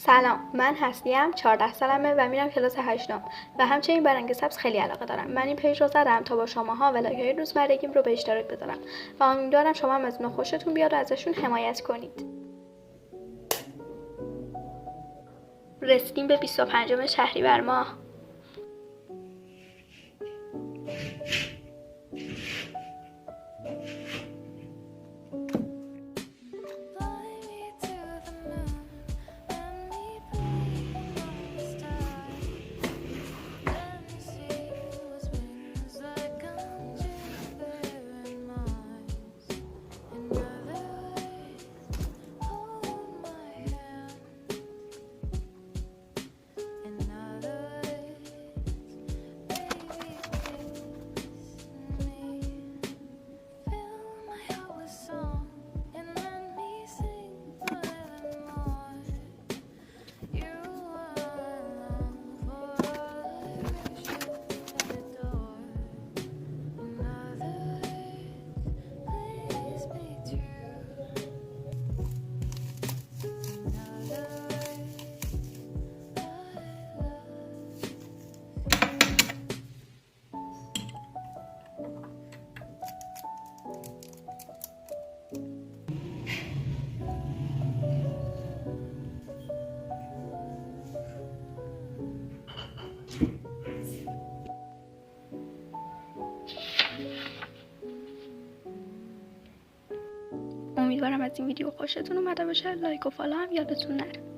سلام، من هستیم 14 سالمه و میرم کلاس 8 و همچنین به رنگ سبز خیلی علاقه دارم. من این پیج رو زدم تا با شماها ولاگ‌های روزمرگیم رو به اشتراک بذارم و امیدوارم شما هم از اونها خوشتون بیاد و ازشون حمایت کنید. رسیدیم به 25 شهریور ماه. امیدوارم از این ویدیو خوشتون اومده باشه. لایک و فالو هم یادتون نره.